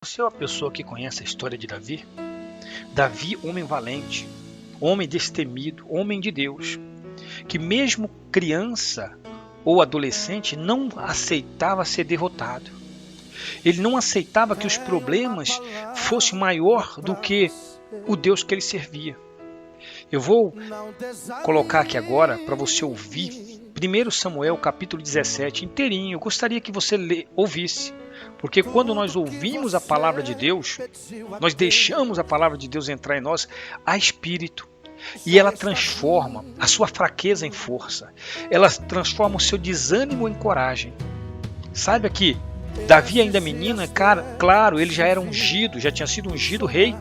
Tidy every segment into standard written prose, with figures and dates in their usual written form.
Você é uma pessoa que conhece a história de Davi? Davi, homem valente, homem destemido, homem de Deus, que mesmo criança ou adolescente não aceitava ser derrotado. Ele não aceitava que os problemas fossem maior do que o Deus que ele servia. Eu vou colocar aqui agora para você ouvir 1 Samuel capítulo 17 inteirinho. Eu gostaria que você ouvisse, porque quando nós ouvimos a palavra de Deus, nós deixamos a palavra de Deus entrar em nós, há espírito, e ela transforma a sua fraqueza em força, ela transforma o seu desânimo em coragem. Saiba que Davi, ainda menino, claro, ele já era ungido, já tinha sido ungido rei,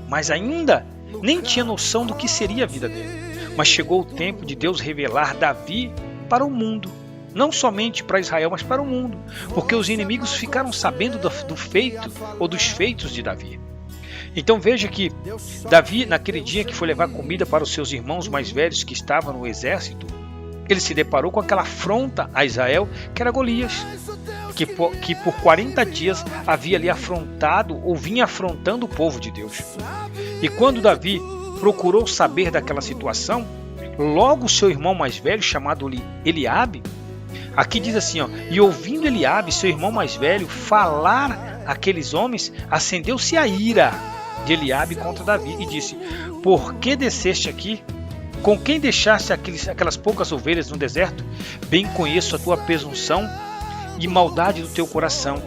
mas ainda nem tinha noção do que seria a vida dele. Mas chegou o tempo de Deus revelar Davi para o mundo, não somente para Israel, mas para o mundo, porque os inimigos ficaram sabendo do feito ou dos feitos de Davi. Então veja que Davi, naquele dia que foi levar comida para os seus irmãos mais velhos que estavam no exército, ele se deparou com aquela afronta a Israel, que era Golias, que por 40 dias havia ali afrontado ou vinha afrontando o povo de Deus. E quando Davi procurou saber daquela situação, logo seu irmão mais velho, chamado Eliabe, aqui diz assim, e ouvindo Eliabe, seu irmão mais velho, falar aqueles homens, acendeu-se a ira de Eliabe contra Davi e disse: por que desceste aqui? Com quem deixaste aquelas poucas ovelhas no deserto? Bem conheço a tua presunção e maldade do teu coração,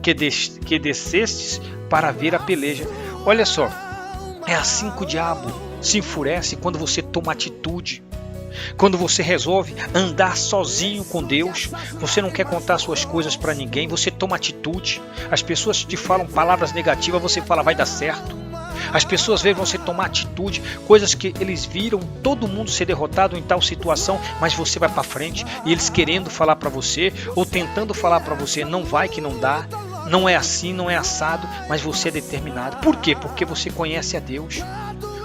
que descestes para ver a peleja. Olha só, é assim que o diabo se enfurece quando você toma atitude. Quando você resolve andar sozinho com Deus, você não quer contar suas coisas para ninguém, você toma atitude. As pessoas te falam palavras negativas, você fala vai dar certo. As pessoas veem você tomar atitude, coisas que eles viram todo mundo ser derrotado em tal situação, mas você vai para frente e eles querendo falar para você ou tentando falar para você, não vai que não dá, não é assim, não é assado, mas você é determinado. Por quê? Porque você conhece a Deus.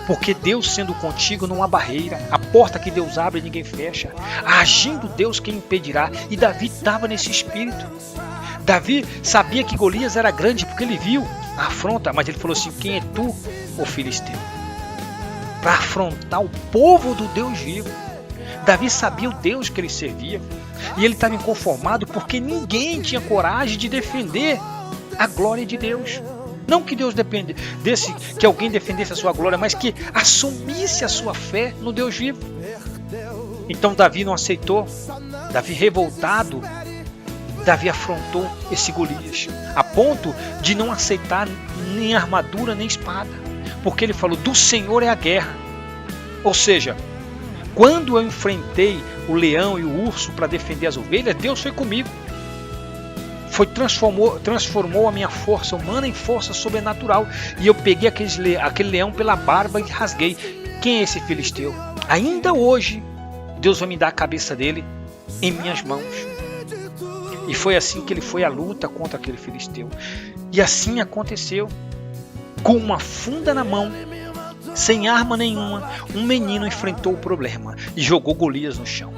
Porque Deus sendo contigo não há barreira, a porta que Deus abre ninguém fecha, agindo Deus quem impedirá. E Davi estava nesse espírito. Davi sabia que Golias era grande porque ele viu a afronta, mas ele falou assim: quem é tu, ô filisteu, para afrontar o povo do Deus vivo? Davi sabia o Deus que ele servia e ele estava inconformado porque ninguém tinha coragem de defender a glória de Deus. Não que Deus dependesse, que alguém defendesse a sua glória, mas que assumisse a sua fé no Deus vivo. Então Davi não aceitou. Davi revoltado, Davi afrontou esse Golias, a ponto de não aceitar nem armadura nem espada, porque ele falou: do Senhor é a guerra. Ou seja, quando eu enfrentei o leão e o urso para defender as ovelhas, Deus foi comigo. Transformou a minha força humana em força sobrenatural. E eu peguei aquele leão pela barba e rasguei. Quem é esse filisteu? Ainda hoje, Deus vai me dar a cabeça dele em minhas mãos. E foi assim que ele foi à luta contra aquele filisteu. E assim aconteceu. Com uma funda na mão, sem arma nenhuma, um menino enfrentou o problema e jogou Golias no chão.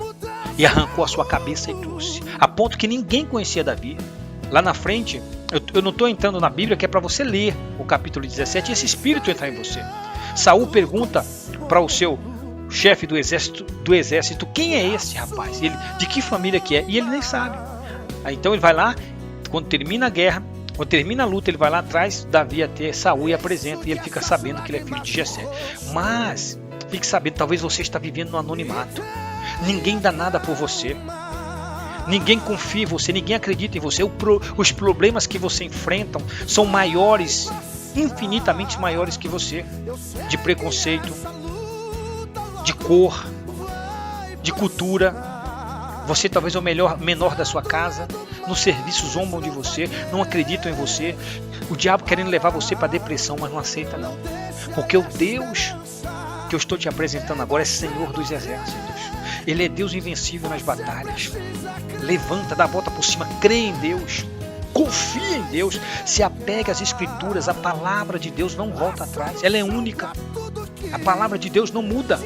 E arrancou a sua cabeça e trouxe. A ponto que ninguém conhecia Davi. Lá na frente, eu não estou entrando na Bíblia, que é para você ler o capítulo 17 e esse espírito entrar em você. Saul pergunta para o seu chefe do exército, quem é esse rapaz? De que família que é? E ele nem sabe. Aí, então ele vai lá, quando termina a guerra, quando termina a luta, ele vai lá atrás, Davi até Saul e apresenta, e ele fica sabendo que ele é filho de Jessé. Mas, fique sabendo, talvez você está vivendo no anonimato. Ninguém dá nada por você. Ninguém confia em você, ninguém acredita em você. Os problemas que você enfrenta são maiores, infinitamente maiores que você. De preconceito, de cor, de cultura. Você talvez é o menor da sua casa. No serviço zombam de você, não acreditam em você. O diabo querendo levar você para a depressão, mas não aceita não. Porque o Deus que eu estou te apresentando agora é Senhor dos exércitos. Ele é Deus invencível nas batalhas. Levanta, dá a volta por cima, crê em Deus, confia em Deus, se apega às Escrituras. A palavra de Deus não volta atrás, ela é única. A palavra de Deus não muda.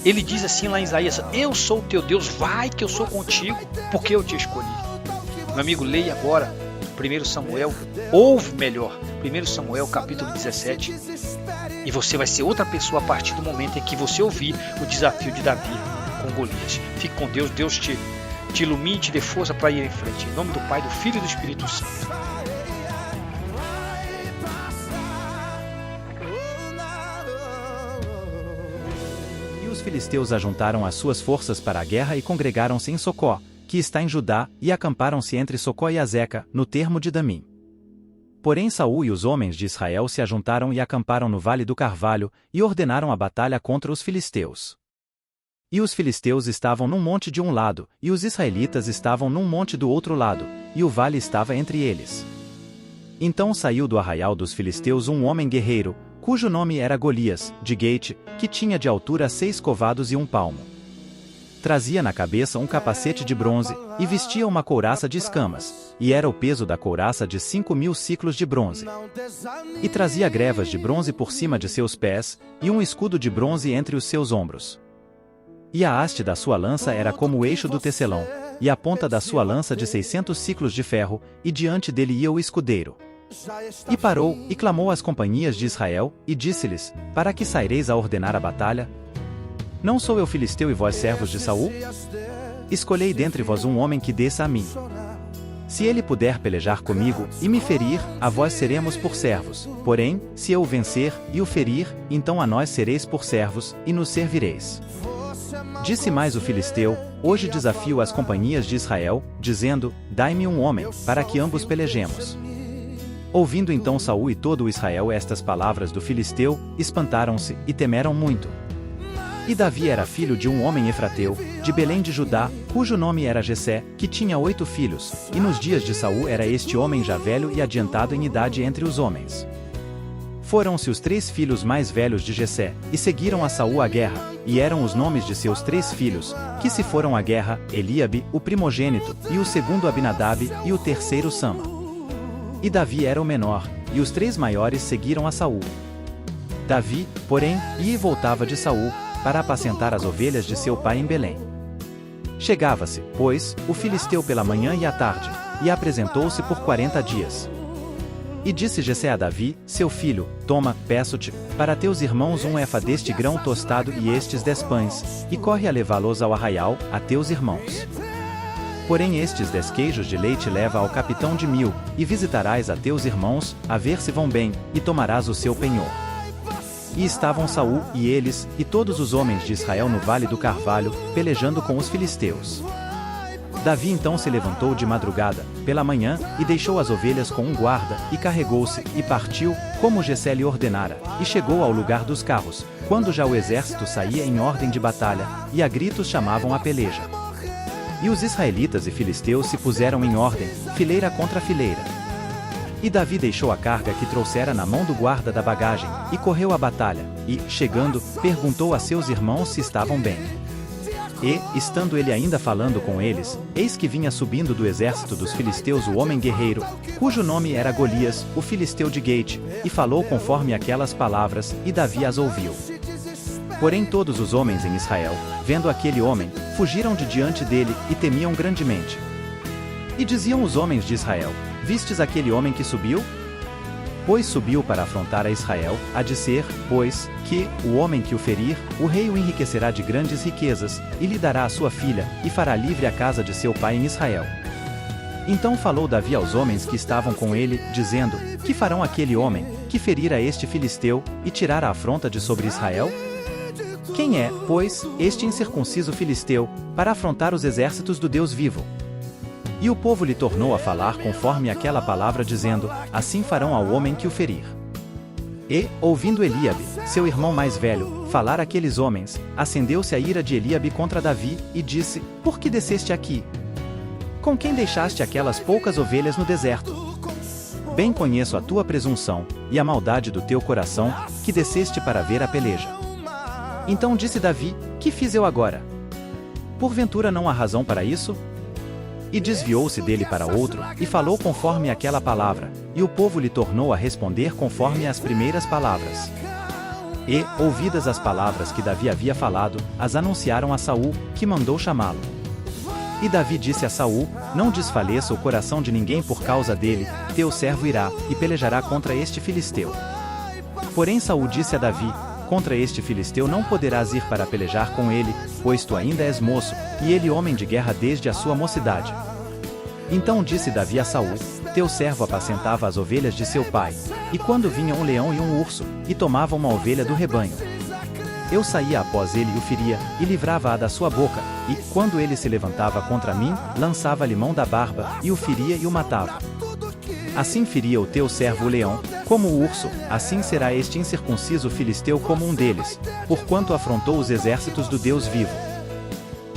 Ele diz assim lá em Isaías: eu sou o teu Deus, vai que eu sou contigo, porque eu te escolhi. Meu amigo, leia agora 1 Samuel, ouve melhor, 1 Samuel capítulo 17, e você vai ser outra pessoa a partir do momento em que você ouvir o desafio de Davi com Golias. Fique com Deus, Deus te ilumine, te dê força para ir em frente. Em nome do Pai, do Filho e do Espírito Santo. E os filisteus ajuntaram as suas forças para a guerra e congregaram-se em Socó, que está em Judá, e acamparam-se entre Socó e Azeca, no termo de Damim. Porém Saul e os homens de Israel se ajuntaram e acamparam no Vale do Carvalho, e ordenaram a batalha contra os filisteus. E os filisteus estavam num monte de um lado, e os israelitas estavam num monte do outro lado, e o vale estava entre eles. Então saiu do arraial dos filisteus um homem guerreiro, cujo nome era Golias, de Gate, que tinha de altura 6 covados e 1 palmo. Trazia na cabeça um capacete de bronze, e vestia uma couraça de escamas, e era o peso da couraça de 5.000 siclos de bronze. E trazia grevas de bronze por cima de seus pés, e um escudo de bronze entre os seus ombros. E a haste da sua lança era como o eixo do tecelão, e a ponta da sua lança de 600 siclos de ferro, e diante dele ia o escudeiro. E parou, e clamou às companhias de Israel, e disse-lhes: Para que saireis a ordenar a batalha? Não sou eu filisteu e vós servos de Saul? Escolhei dentre vós um homem que desça a mim. Se ele puder pelejar comigo, e me ferir, a vós seremos por servos. Porém, se eu o vencer, e o ferir, então a nós sereis por servos, e nos servireis. Disse mais o filisteu: Hoje desafio as companhias de Israel, dizendo: Dai-me um homem, para que ambos pelejemos. Ouvindo então Saul e todo o Israel estas palavras do filisteu, espantaram-se, e temeram muito. E Davi era filho de um homem efrateu, de Belém de Judá, cujo nome era Jessé, que tinha 8 filhos, e nos dias de Saul era este homem já velho e adiantado em idade entre os homens. Foram-se os 3 filhos mais velhos de Jessé, e seguiram a Saul à guerra, e eram os nomes de seus 3 filhos, que se foram à guerra, Eliabe, o primogênito, e o segundo Abinadab, e o terceiro Sama. E Davi era o menor, e os 3 maiores seguiram a Saul. Davi, porém, ia e voltava de Saul, para apacentar as ovelhas de seu pai em Belém. Chegava-se, pois, o filisteu pela manhã e à tarde, e apresentou-se por 40 dias. E disse Jessé a Davi, seu filho: Toma, peço-te, para teus irmãos um efa deste grão tostado e estes 10 pães, e corre a levá-los ao arraial, a teus irmãos. Porém estes 10 queijos de leite leva ao capitão de 1000, e visitarás a teus irmãos, a ver se vão bem, e tomarás o seu penhor. E estavam Saul, e eles, e todos os homens de Israel no Vale do Carvalho, pelejando com os filisteus. Davi então se levantou de madrugada, pela manhã, e deixou as ovelhas com um guarda, e carregou-se, e partiu, como Jessé lhe ordenara, e chegou ao lugar dos carros, quando já o exército saía em ordem de batalha, e a gritos chamavam a peleja. E os israelitas e filisteus se puseram em ordem, fileira contra fileira. E Davi deixou a carga que trouxera na mão do guarda da bagagem, e correu à batalha, e, chegando, perguntou a seus irmãos se estavam bem. E, estando ele ainda falando com eles, eis que vinha subindo do exército dos filisteus o homem guerreiro, cujo nome era Golias, o filisteu de Gate, e falou conforme aquelas palavras, e Davi as ouviu. Porém todos os homens em Israel, vendo aquele homem, fugiram de diante dele, e temiam grandemente. E diziam os homens de Israel: Vistes aquele homem que subiu? Pois subiu para afrontar a Israel, a dizer, pois, que, o homem que o ferir, o rei o enriquecerá de grandes riquezas, e lhe dará a sua filha, e fará livre a casa de seu pai em Israel. Então falou Davi aos homens que estavam com ele, dizendo: Que farão aquele homem, que ferir a este filisteu, e tirar a afronta de sobre Israel? Quem é, pois, este incircunciso filisteu, para afrontar os exércitos do Deus vivo? E o povo lhe tornou a falar conforme aquela palavra, dizendo: Assim farão ao homem que o ferir. E, ouvindo Eliabe, seu irmão mais velho, falar aqueles homens, acendeu-se a ira de Eliabe contra Davi, e disse: Por que desceste aqui? Com quem deixaste aquelas poucas ovelhas no deserto? Bem conheço a tua presunção, e a maldade do teu coração, que desceste para ver a peleja. Então disse Davi: Que fiz eu agora? Porventura não há razão para isso? E desviou-se dele para outro, e falou conforme aquela palavra, e o povo lhe tornou a responder conforme as primeiras palavras. E, ouvidas as palavras que Davi havia falado, as anunciaram a Saul, que mandou chamá-lo. E Davi disse a Saul: Não desfaleça o coração de ninguém por causa dele, teu servo irá, e pelejará contra este filisteu. Porém Saul disse a Davi: Contra este filisteu não poderás ir para pelejar com ele, pois tu ainda és moço, e ele homem de guerra desde a sua mocidade. Então disse Davi a Saul: Teu servo apacentava as ovelhas de seu pai, e quando vinha um leão e um urso, e tomava uma ovelha do rebanho, eu saía após ele e o feria, e livrava-a da sua boca, e, quando ele se levantava contra mim, lançava-lhe mão da barba, e o feria e o matava. Assim feria o teu servo o leão, como o urso, assim será este incircunciso filisteu como um deles, porquanto afrontou os exércitos do Deus vivo.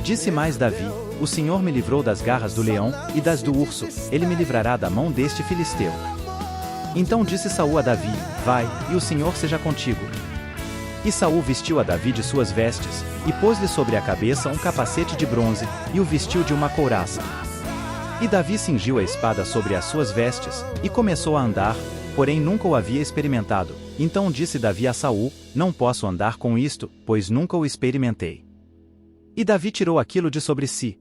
Disse mais Davi: O Senhor me livrou das garras do leão, e das do urso, ele me livrará da mão deste filisteu. Então disse Saul a Davi: Vai, e o Senhor seja contigo. E Saul vestiu a Davi de suas vestes, e pôs-lhe sobre a cabeça um capacete de bronze, e o vestiu de uma couraça. E Davi cingiu a espada sobre as suas vestes, e começou a andar, porém nunca o havia experimentado. Então disse Davi a Saul: Não posso andar com isto, pois nunca o experimentei. E Davi tirou aquilo de sobre si.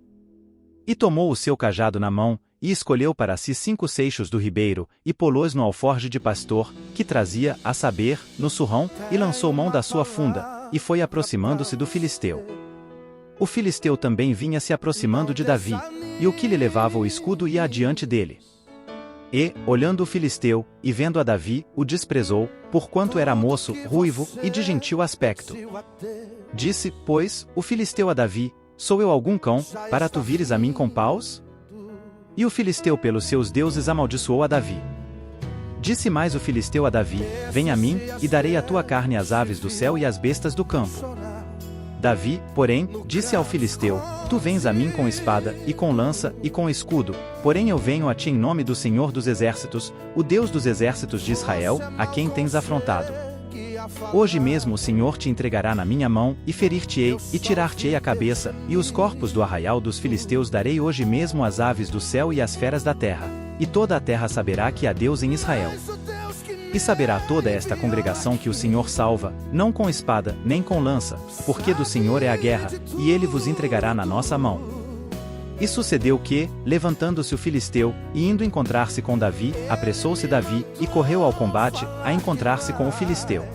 E tomou o seu cajado na mão, e escolheu para si 5 seixos do ribeiro, e pô-los no alforje de pastor, que trazia, a saber, no surrão, e lançou mão da sua funda, e foi aproximando-se do filisteu. O filisteu também vinha se aproximando de Davi, e o que lhe levava o escudo ia adiante dele. E, olhando o filisteu, e vendo a Davi, o desprezou, porquanto era moço, ruivo, e de gentil aspecto. Disse, pois, o filisteu a Davi: Sou eu algum cão, para tu vires a mim com paus? E o filisteu pelos seus deuses amaldiçoou a Davi. Disse mais o filisteu a Davi: Vem a mim, e darei a tua carne às aves do céu e às bestas do campo. Davi, porém, disse ao filisteu: Tu vens a mim com espada, e com lança, e com escudo, porém eu venho a ti em nome do Senhor dos Exércitos, o Deus dos exércitos de Israel, a quem tens afrontado. Hoje mesmo o Senhor te entregará na minha mão, e ferir-te-ei, e tirar-te-ei a cabeça, e os corpos do arraial dos filisteus darei hoje mesmo às aves do céu e às feras da terra, e toda a terra saberá que há Deus em Israel. E saberá toda esta congregação que o Senhor salva, não com espada, nem com lança, porque do Senhor é a guerra, e ele vos entregará na nossa mão. E sucedeu que, levantando-se o filisteu, e indo encontrar-se com Davi, apressou-se Davi, e correu ao combate, a encontrar-se com o filisteu.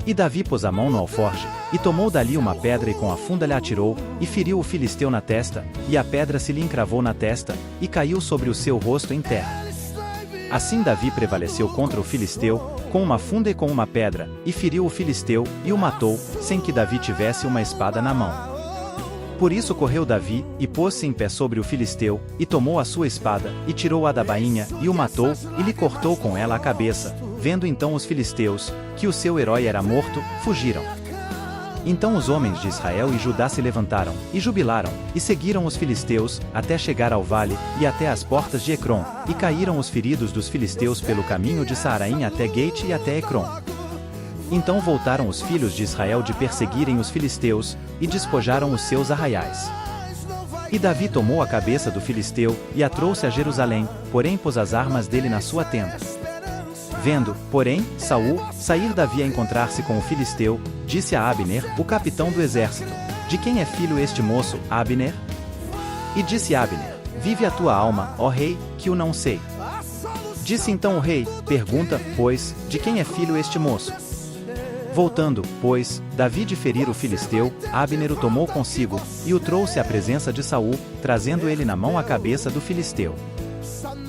E Davi pôs a mão no alforje, e tomou dali uma pedra e com a funda lhe atirou, e feriu o filisteu na testa, e a pedra se lhe encravou na testa, e caiu sobre o seu rosto em terra. Assim Davi prevaleceu contra o filisteu, com uma funda e com uma pedra, e feriu o filisteu, e o matou, sem que Davi tivesse uma espada na mão. Por isso correu Davi, e pôs-se em pé sobre o filisteu, e tomou a sua espada, e tirou-a da bainha, e o matou, e lhe cortou com ela a cabeça. Vendo então os filisteus, que o seu herói era morto, fugiram. Então os homens de Israel e Judá se levantaram, e jubilaram, e seguiram os filisteus, até chegar ao vale, e até as portas de Ecrom, e caíram os feridos dos filisteus pelo caminho de Saaraim até Gate e até Ecrom. Então voltaram os filhos de Israel de perseguirem os filisteus, e despojaram os seus arraiais. E Davi tomou a cabeça do filisteu, e a trouxe a Jerusalém, porém pôs as armas dele na sua tenda. Vendo, porém, Saul, sair Davi a encontrar-se com o filisteu, disse a Abner, o capitão do exército: De quem é filho este moço, Abner? E disse Abner: Vive a tua alma, ó rei, que o não sei. Disse então o rei: Pergunta, pois, de quem é filho este moço? Voltando, pois, Davi de ferir o filisteu, Abner o tomou consigo, e o trouxe à presença de Saul, trazendo ele na mão a cabeça do filisteu.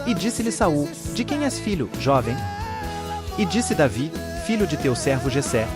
E disse-lhe Saul: De quem és filho, jovem? E disse Davi: Filho de teu servo Jessé,